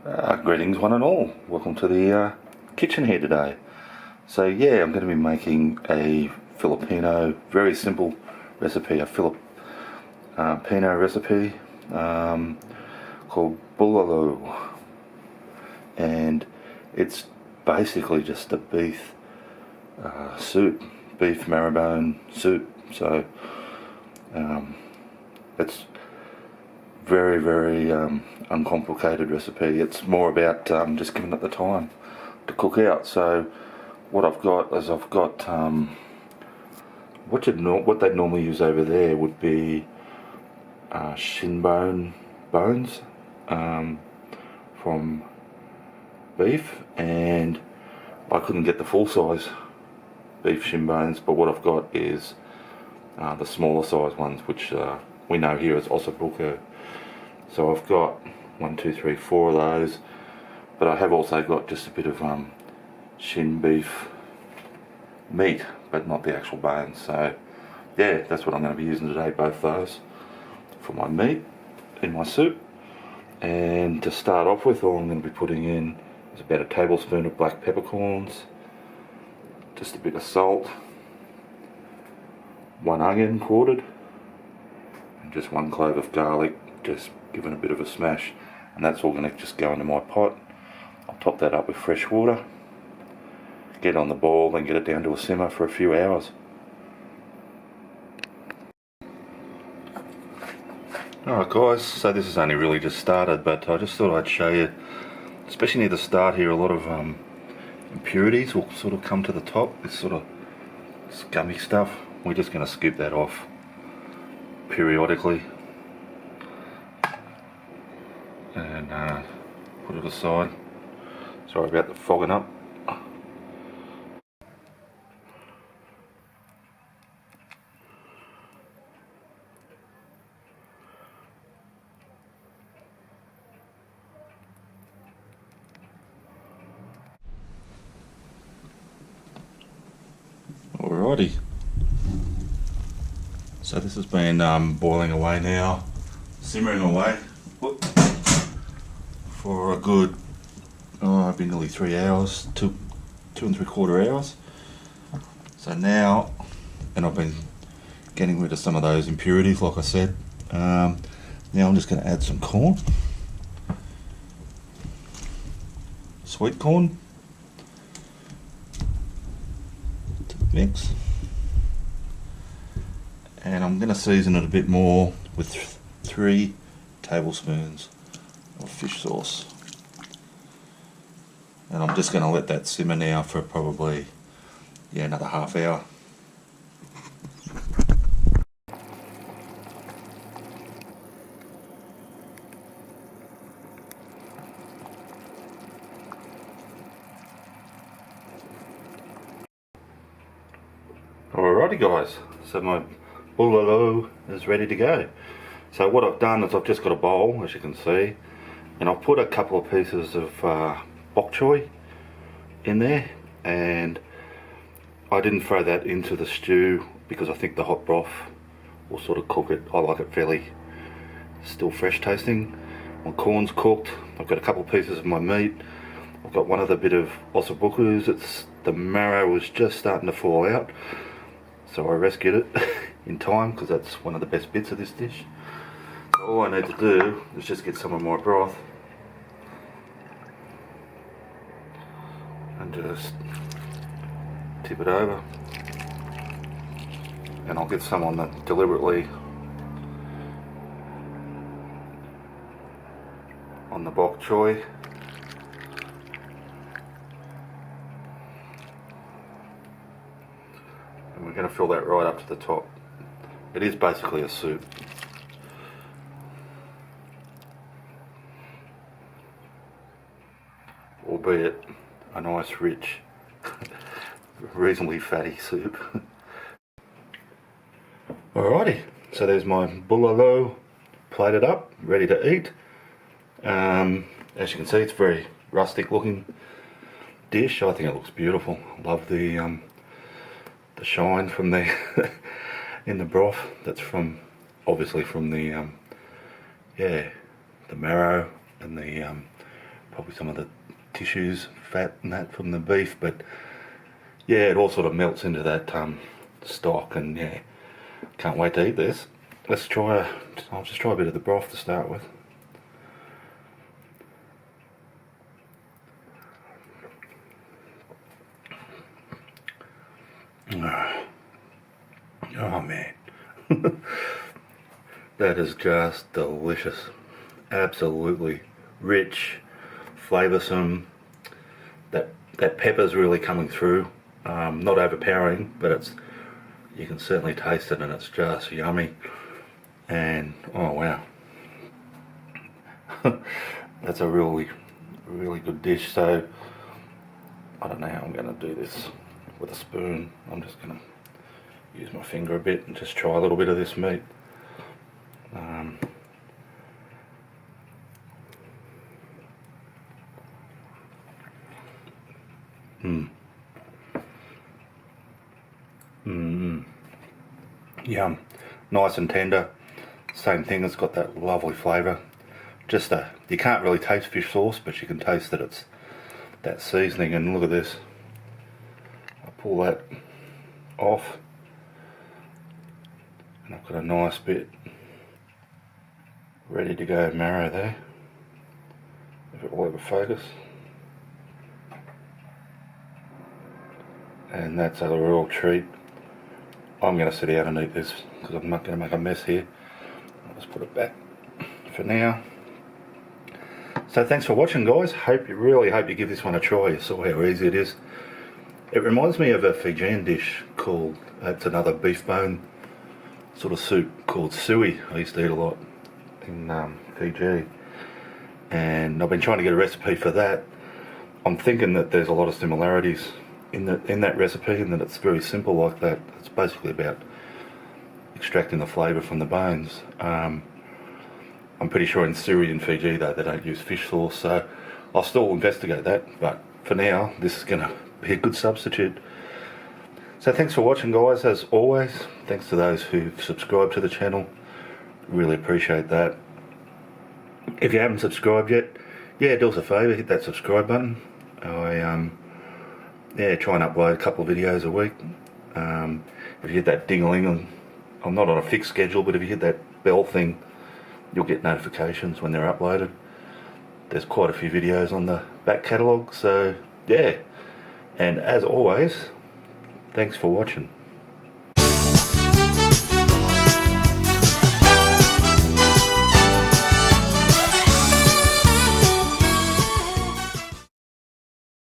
Greetings one and all, welcome to the kitchen here today. So yeah, I'm going to be making a Filipino, very simple recipe, a Filipino recipe called Bulalo, and it's basically just a beef soup, beef marrowbone soup. So it's very uncomplicated recipe. It's more about just giving it the time to cook out. So what I've got is what they normally use over there would be shin bones from beef, and I couldn't get the full size beef shin bones, but what I've got is the smaller size ones, which we know here as ossobuco. So I've got 1, 2, 3, 4 of those, but I have also got just a bit of shin beef meat, but not the actual bones. So yeah, that's what I'm going to be using today, both those for my meat in my soup. And to start off with, all I'm going to be putting in is about a tablespoon of black peppercorns, just a bit of salt, 1 onion quartered, and just 1 clove of garlic, just giving a bit of a smash, and that's all going to just go into my pot. I'll top that up with fresh water, get on the boil, then get it down to a simmer for a few hours. Alright guys, so this has only really just started, but I just thought I'd show you, especially near the start here, a lot of impurities will sort of come to the top, this sort of scummy stuff. We're just going to scoop that off periodically and put it aside. Sorry about the fogging up. Alrighty, so this has been boiling away now, simmering away for a good, I've been nearly 3 hours, 2 3/4 hours. So now, and I've been getting rid of some of those impurities like I said. Now I'm just going to add some corn, sweet corn, to the mix, and I'm going to season it a bit more with 3 tablespoons of fish sauce, and I'm just going to let that simmer now for probably another half hour. Alrighty guys, so my bulalo is ready to go. So what I've done is I've just got a bowl, as you can see, and I've put a couple of pieces of bok choy in there, and I didn't throw that into the stew because I think the hot broth will sort of cook it. I like it fairly still fresh tasting. My corn's cooked, I've got a couple of pieces of my meat, I've got one other bit of ossobucos. The marrow was just starting to fall out, so I rescued it in time because that's one of the best bits of this dish. So all I need to do is just get some of my broth and just tip it over, and I'll get some on the deliberately on the bok choy. And we're going to fill that right up to the top. It is basically a soup. Albeit a nice, rich, reasonably fatty soup. Alrighty, so there's my bulalo plated up, ready to eat. As you can see, it's a very rustic looking dish. I think it looks beautiful. Love the shine from the in the broth. That's from obviously from the the marrow and the probably some of the tissues, fat and that from the beef, but yeah, it all sort of melts into that stock, and yeah, can't wait to eat this. Let's try, I'll just try a bit of the broth to start with. Oh man, that is just delicious. Absolutely rich, flavoursome. That pepper's really coming through. Not overpowering, but you can certainly taste it, and it's just yummy. And oh wow, that's a really good dish. So I don't know how I'm going to do this with a spoon. I'm just going to use my finger a bit and just try a little bit of this meat. Yum. Nice and tender. Same thing, it's got that lovely flavour. Just you can't really taste fish sauce, but you can taste that it's that seasoning. And look at this. I pull that off, and I've got a nice bit ready to go marrow there. If it will ever focus. And that's a real treat. I'm going to sit down and eat this because I'm not going to make a mess here. I'll just put it back for now. So thanks for watching, guys. Really hope you give this one a try. You saw how easy it is. It reminds me of a Fijian dish called, it's another beef bone sort of soup called suey. I used to eat a lot in Fiji, and I've been trying to get a recipe for that. I'm thinking that there's a lot of similarities in that recipe, and that it's very simple like that. It's basically about extracting the flavour from the bones. I'm pretty sure in Suri in Fiji though they don't use fish sauce, so I'll still investigate that, but for now this is going to be a good substitute. So thanks for watching, guys. As always, thanks to those who've subscribed to the channel, really appreciate that. If you haven't subscribed yet, yeah, do us a favour, hit that subscribe button. I try and upload a couple of videos a week. If you hit that ding-a-ling, I'm not on a fixed schedule, but if you hit that bell thing, you'll get notifications when they're uploaded. There's quite a few videos on the back catalogue, so yeah. And as always, thanks for watching.